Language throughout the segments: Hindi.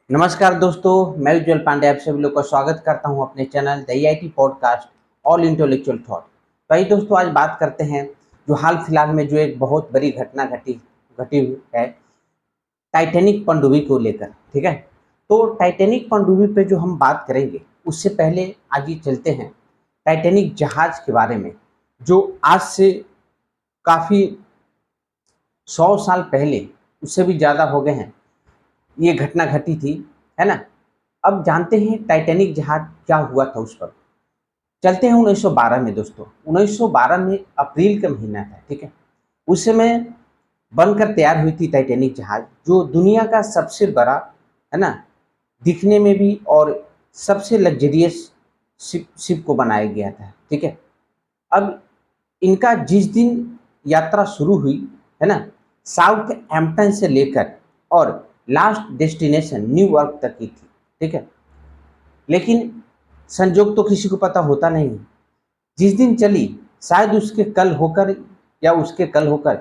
नमस्कार दोस्तों, मैं उज्जवल पांडे आप सभी लोग का स्वागत करता हूं अपने channel the IIT podcast all intellectual thought. तो आइए दोस्तों, आज बात करते हैं जो हाल फिलहाल में जो एक बहुत बड़ी घटना घटी हुई है टाइटैनिक पनडुब्बी को लेकर। ठीक है, तो टाइटैनिक पनडुब्बी पे जो हम बात करेंगे उससे पहले आज ये चलते हैं टाइटैनिक जहाज के बारे में, जो आज से काफ़ी 100 साल पहले, उससे भी ज़्यादा हो गए हैं, ये घटना घटी थी, है ना। अब जानते हैं टाइटैनिक जहाज क्या हुआ था उस पर। चलते हैं 1912 में दोस्तों। 1912 में अप्रैल का महीना था, ठीक है। उस समय बनकर तैयार हुई थी टाइटैनिक जहाज, जो दुनिया का सबसे बड़ा, है ना, दिखने में भी और सबसे लग्जरियस शिप को बनाया गया था, ठीक है। अब इनका जिस दिन यात्रा शुरू हुई, है ना, साउथ हैम्पटन से लेकर और लास्ट डेस्टिनेशन न्यूयॉर्क तक की थी, ठीक है। लेकिन संजोग तो किसी को पता होता नहीं। जिस दिन चली शायद उसके कल होकर या उसके कल होकर,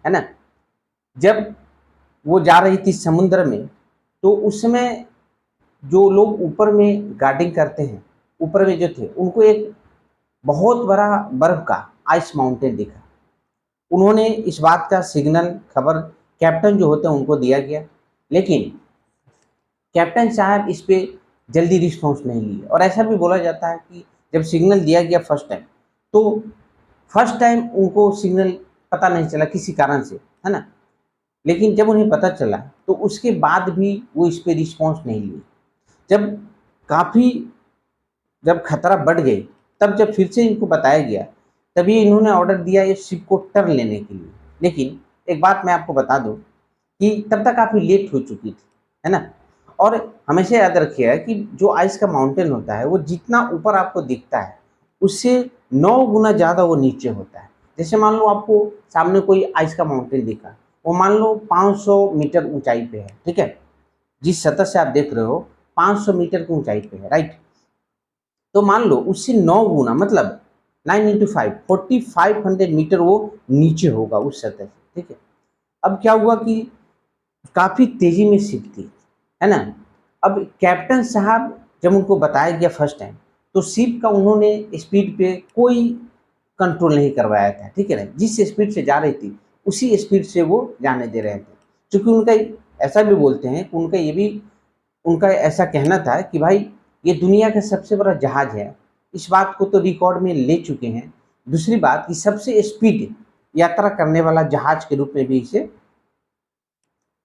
है ना, जब वो जा रही थी समुद्र में, तो उस समय जो लोग ऊपर में गार्डिंग करते हैं, ऊपर में जो थे, उनको एक बहुत बड़ा बर्फ का आइस माउंटेन दिखा। उन्होंने इस बात का सिग्नल खबर कैप्टन जो होते हैं उनको दिया गया, लेकिन कैप्टन साहब इस पे जल्दी रिस्पॉन्स नहीं लिए। और ऐसा भी बोला जाता है कि जब सिग्नल दिया गया फर्स्ट टाइम, तो फर्स्ट टाइम उनको सिग्नल पता नहीं चला किसी कारण से, है ना। लेकिन जब उन्हें पता चला तो उसके बाद भी वो इस पे रिस्पॉन्स नहीं लिए। जब काफ़ी जब खतरा बढ़ गई, तब जब फिर से इनको बताया गया, तभी इन्होंने ऑर्डर दिया ये शिप को टर्न लेने के लिए। लेकिन एक बात मैं आपको बता दूं कि तब तक काफ़ी लेट हो चुकी थी, है ना। और हमेशा याद रखिएगा कि जो आइस का माउंटेन होता है वो जितना ऊपर आपको दिखता है, उससे 9 गुना ज़्यादा वो नीचे होता है। जैसे मान लो आपको सामने कोई आइस का माउंटेन दिखा, वो मान लो 500 मीटर ऊंचाई पे है, ठीक है। जिस सतह से आप देख रहे हो 500 मीटर की ऊंचाई पे है, राइट। तो मान लो उससे 9 गुना, मतलब 9 × 5 4500 मीटर वो नीचे होगा उस सतह से, ठीक है। अब क्या हुआ कि काफ़ी तेज़ी में शिप थी, है ना। अब कैप्टन साहब जब उनको बताया गया फर्स्ट टाइम, तो शिप का उन्होंने स्पीड पे कोई कंट्रोल नहीं करवाया था, ठीक है ना। जिस स्पीड से जा रही थी उसी स्पीड से वो जाने दे रहे थे। क्योंकि उनका ऐसा भी बोलते हैं कि उनका ऐसा कहना था कि भाई ये दुनिया का सबसे बड़ा जहाज है, इस बात को तो रिकॉर्ड में ले चुके हैं। दूसरी बात कि सबसे स्पीड यात्रा करने वाला जहाज के रूप में भी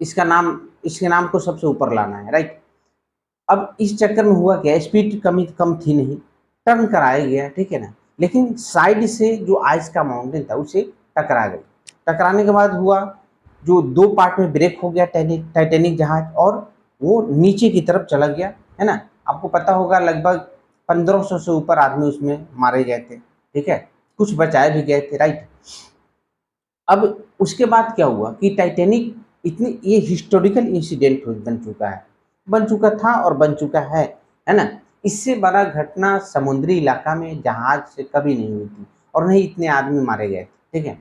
इसका नाम इसके नाम को सबसे ऊपर लाना है, राइट। अब इस चक्कर में हुआ क्या, स्पीड कम थी नहीं, टर्न कराया गया, ठीक है ना। लेकिन साइड से जो आइस का माउंटेन था उसे टकरा गई। टकराने के बाद हुआ जो दो पार्ट में ब्रेक हो गया टाइटैनिक जहाज, और वो नीचे की तरफ चला गया, है ना। आपको पता होगा लगभग 1500 से ऊपर आदमी उसमें मारे गए थे, ठीक है। कुछ बचाए भी गए थे, राइट। अब उसके बाद क्या हुआ कि टाइटैनिक इतनी ये हिस्टोरिकल इंसिडेंट बन चुका था और बन चुका है ना। इससे बड़ा घटना समुद्री इलाका में जहाज से कभी नहीं हुई थी, और नहीं इतने आदमी मारे गए थे, ठीक है।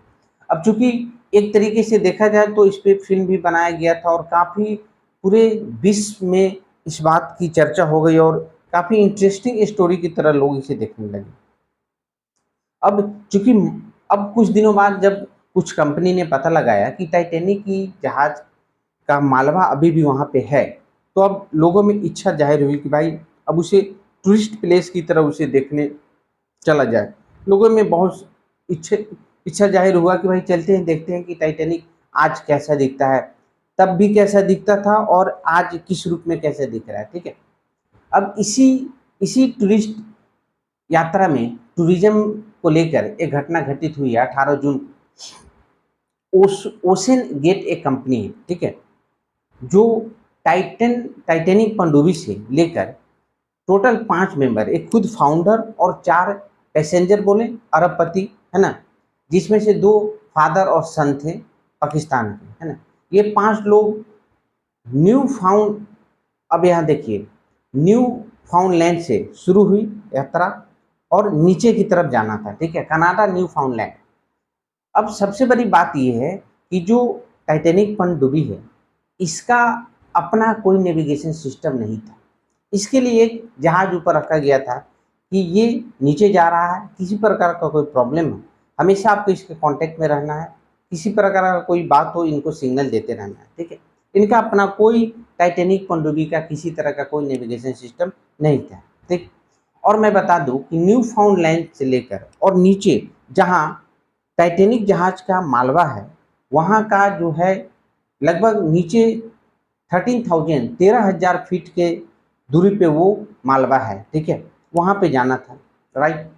अब चूंकि एक तरीके से देखा जाए तो इस पे फिल्म भी बनाया गया था, और काफ़ी पूरे विश्व में इस बात की चर्चा हो गई, और काफ़ी इंटरेस्टिंग स्टोरी की तरह लोग इसे देखने लगे। अब चूंकि अब कुछ दिनों बाद जब कुछ कंपनी ने पता लगाया कि टाइटैनिक की जहाज का मालवा अभी भी वहाँ पे है, तो अब लोगों में इच्छा जाहिर हुई कि भाई अब उसे टूरिस्ट प्लेस की तरह उसे देखने चला जाए। लोगों में बहुत इच्छा इच्छा जाहिर हुआ कि भाई चलते हैं, देखते हैं कि टाइटैनिक आज कैसा दिखता है, तब भी कैसा दिखता था और आज किस रूप में कैसा दिख रहा है, ठीक है। अब इसी इसी टूरिस्ट यात्रा में टूरिज्म को लेकर एक घटना घटित हुई है 18 जून को। ओशन गेट एक कंपनी है, ठीक है, जो टाइटैनिक पनडुब्बी से लेकर टोटल 5 मेंबर, एक खुद फाउंडर और 4 पैसेंजर बोले अरबपति, है ना, जिसमें से 2 फादर और सन थे पाकिस्तान के, है ना। ये 5 लोग न्यू फाउंड, अब यहाँ देखिए, न्यू फाउंडलैंड से शुरू हुई यात्रा और नीचे की तरफ जाना था, ठीक है, कनाडा न्यू फाउंडलैंड। अब सबसे बड़ी बात यह है कि जो टाइटैनिक पनडुब्बी है, इसका अपना कोई नेविगेशन सिस्टम नहीं था। इसके लिए एक जहाज ऊपर रखा गया था कि ये नीचे जा रहा है, किसी प्रकार का कोई प्रॉब्लम है हमेशा आपको इसके कांटेक्ट में रहना है, किसी प्रकार का कोई बात हो इनको सिग्नल देते रहना है, ठीक है। इनका अपना कोई टाइटैनिक पनडुब्बी का किसी तरह का कोई नेविगेशन सिस्टम नहीं था, ठीक। और मैं बता दूं कि न्यू फाउंडलैंड से लेकर और नीचे जहां टाइटैनिक जहाज का मालवा है वहां का जो है लगभग नीचे 13,000 फीट के दूरी पे वो मालवा है, ठीक है। वहां पे जाना था, राइट।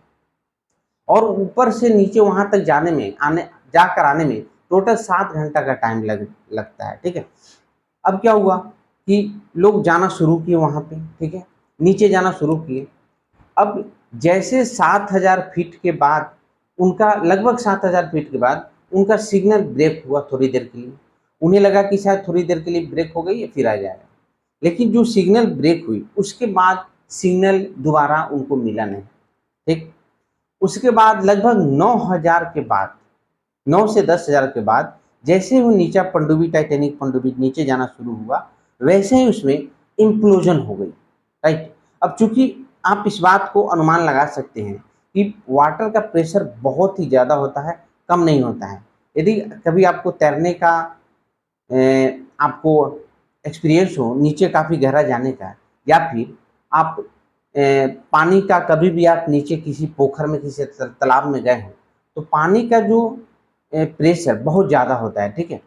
और ऊपर से नीचे वहां तक जाने में जाकर आने में टोटल 7 घंटा का टाइम लगता है, ठीक है। अब क्या हुआ कि लोग जाना शुरू किए वहां पे, ठीक है, नीचे जाना शुरू किए। अब जैसे 7,000 फीट के बाद उनका लगभग 7,000 फीट के बाद उनका सिग्नल ब्रेक हुआ थोड़ी देर के लिए। उन्हें लगा कि शायद थोड़ी देर के लिए ब्रेक हो गई है फिर आ जाएगा, लेकिन जो सिग्नल ब्रेक हुई उसके बाद सिग्नल दोबारा उनको मिला नहीं, ठीक। उसके बाद लगभग 9,000 के बाद 9 से 10,000 के बाद जैसे वो नीचे पनडुब्बी टाइटैनिक पनडुब्बी नीचे जाना शुरू हुआ वैसे ही उसमें इम्प्लोजन हो गई, राइट। अब चूंकि आप इस बात को अनुमान लगा सकते हैं कि वाटर का प्रेशर बहुत ही ज़्यादा होता है, कम नहीं होता है। यदि कभी आपको तैरने का आपको एक्सपीरियंस हो नीचे काफ़ी गहरा जाने का, या फिर आप पानी का कभी भी आप नीचे किसी पोखर में किसी तालाब में गए हो तो पानी का जो प्रेशर बहुत ज़्यादा होता है, ठीक है।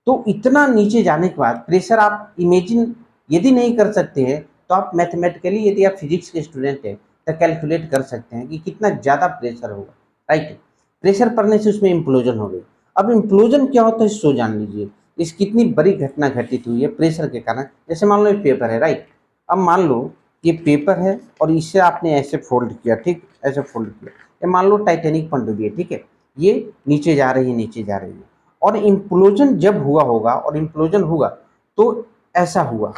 तो इतना नीचे जाने के बाद प्रेशर आप इमेजिन यदि नहीं कर सकते हैं तो आप मैथमेटिकली यदि आप फिजिक्स के स्टूडेंट हैं तो कैलकुलेट कर सकते हैं कि कितना ज़्यादा प्रेशर होगा, राइट। प्रेशर पड़ने से उसमें इम्प्लोजन हो गई। अब इम्प्लोजन क्या होता है सो जान लीजिए। इस कितनी बड़ी घटना घटित हुई है प्रेशर के कारण। जैसे मान लो ये पेपर है, राइट। अब मान लो ये पेपर है और इसे आपने ऐसे फोल्ड किया, ठीक, ऐसे फोल्ड किया। ये मान लो टाइटैनिक पनडुब्बी है, ठीक है, ये नीचे जा रही है, नीचे जा रही है। और इम्प्लोजन जब हुआ होगा और इम्प्लोजन हुआ तो ऐसा हुआ,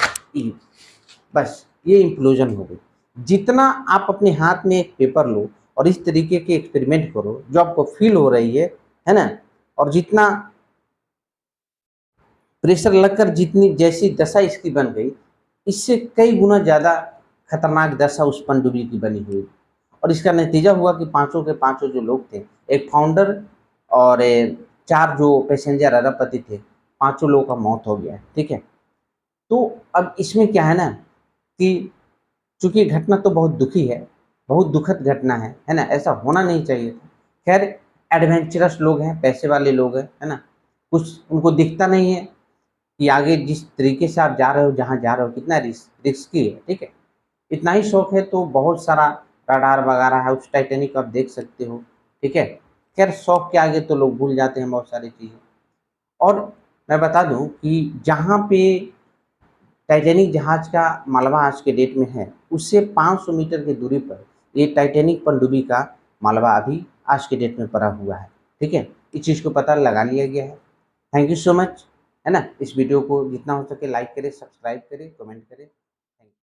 बस ये इम्प्लोजन हो गई। जितना आप अपने हाथ में एक पेपर लो और इस तरीके के एक्सपेरिमेंट करो जो आपको फील हो रही है ना, और जितना प्रेशर लगकर जितनी जैसी दशा इसकी बन गई इससे कई गुना ज़्यादा खतरनाक दशा उस पनडुब्बी की बनी हुई। और इसका नतीजा हुआ कि पांचों के पांचों जो लोग थे, एक फाउंडर और 4 जो पैसेंजर अरबपति थे, पांचों लोगों का मौत हो गया, ठीक है। तो अब इसमें क्या है ना कि चूंकि घटना तो बहुत दुखी है, बहुत दुखद घटना है ना, ऐसा होना नहीं चाहिए था। खैर एडवेंचरस लोग हैं, पैसे वाले लोग हैं, है ना, कुछ उनको दिखता नहीं है कि आगे जिस तरीके से आप जा रहे हो, जहाँ जा रहे हो कितना रिस्की है, ठीक है। इतना ही शौक है तो बहुत सारा रडार वगैरह है उस टाइटैनिक आप देख सकते हो, ठीक है। खैर शौक के आगे तो लोग भूल जाते हैं बहुत सारी चीज़ें। और मैं बता दूं कि जहाँ पे टाइटैनिक जहाज का मालवा आज के डेट में है उससे 500 मीटर की दूरी पर ये टाइटैनिक पनडुब्बी का मालवा अभी आज के डेट में पड़ा हुआ है, ठीक है। इस चीज़ को पता लगा लिया गया है। थैंक यू सो मच, है ना। इस वीडियो को जितना हो सके लाइक करें, सब्सक्राइब करें, कमेंट करें।